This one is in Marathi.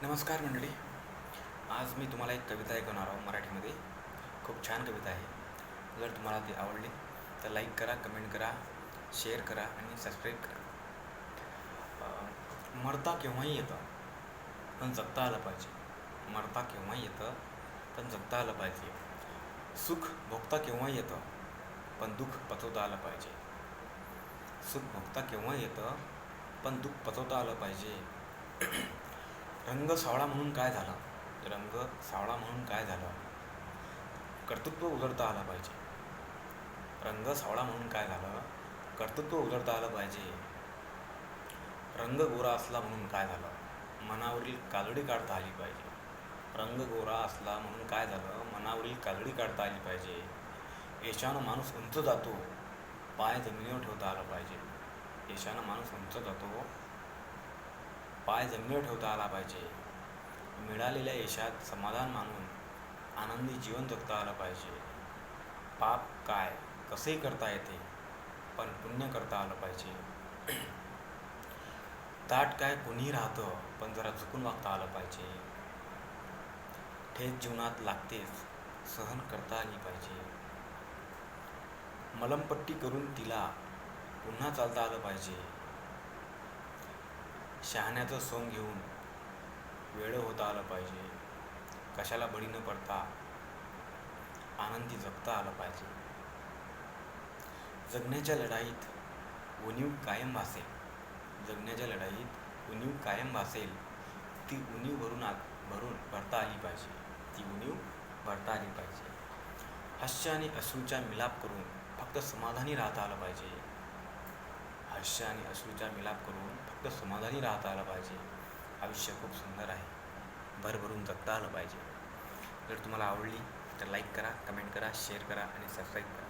नमस्कार मंडळी. आज मी तुम्हाला एक कविता ऐकवणार आहोत मराठीमध्ये. खूप छान कविता आहे. जर तुम्हाला ती आवडली तर लाईक करा, कमेंट करा, शेअर करा आणि सबस्क्राईब करा. मरता केव्हाही येतं पण जगता आलं पाहिजे. मरता केव्हाही येतं पण जगता आलं पाहिजे. सुख भोगता केव्हाही येतं पण दुःख पचवता आलं पाहिजे. सुख भोगता केव्हाही येतं पण दुःख पचवता आलं पाहिजे. रंग सावळा म्हणून काय झालं? रंग सावळा म्हणून काय झालं? कर्तृत्व उजळता आलं पाहिजे. रंग सावळा म्हणून काय झालं? कर्तृत्व उजळता आलं पाहिजे. रंग गोरा असला म्हणून काय झालं? मनावरील काजळी काढता आली पाहिजे. रंग गोरा असला म्हणून काय झालं? मनावरील काजळी काढता आली पाहिजे. यशानं माणूस उंच जातो, पाय जमिनीवर ठेवता आला पाहिजे. यशानं माणूस उंच जातो, पाय जमिनीवर ठेवता आला पाहिजे. मिळालेल्या यशात समाधान मानून आनंदी जीवन जगता आलं पाहिजे. पाप काय कसेही करता येते पण पुण्य करता आलं पाहिजे. ताट काय कोणीही राहतं पण जरा झुकून वागता आलं पाहिजे. ठेच जीवनात लागतेच, सहन करता आली पाहिजे. मलमपट्टी करून तिला पुन्हा चालता आलं पाहिजे. शहाण्याचं सोंग घेऊन वेडं होता आलं पाहिजे. कशाला बळी न पडता आनंदी जगता आलं पाहिजे. जगण्याच्या लढाईत उणीव कायम भासेल. जगण्याच्या लढाईत उणीव कायम भासेल. ती उणीव भरून भरता आली पाहिजे. ती उणीव भरता आली पाहिजे. हास्य आणि अश्रूचा मिलाप करून फक्त समाधानी राहता आलं पाहिजे. हास्य आणि अश्रूचा मिलाप करून फक्त समाधानी राहता आलं पाहिजे. आयुष्य खूप सुंदर आहे, भरभरून जगता आलं पाहिजे. जर तुम्हाला आवडली तर लाईक करा, कमेंट करा, शेअर करा आणि सबस्क्राईब करा.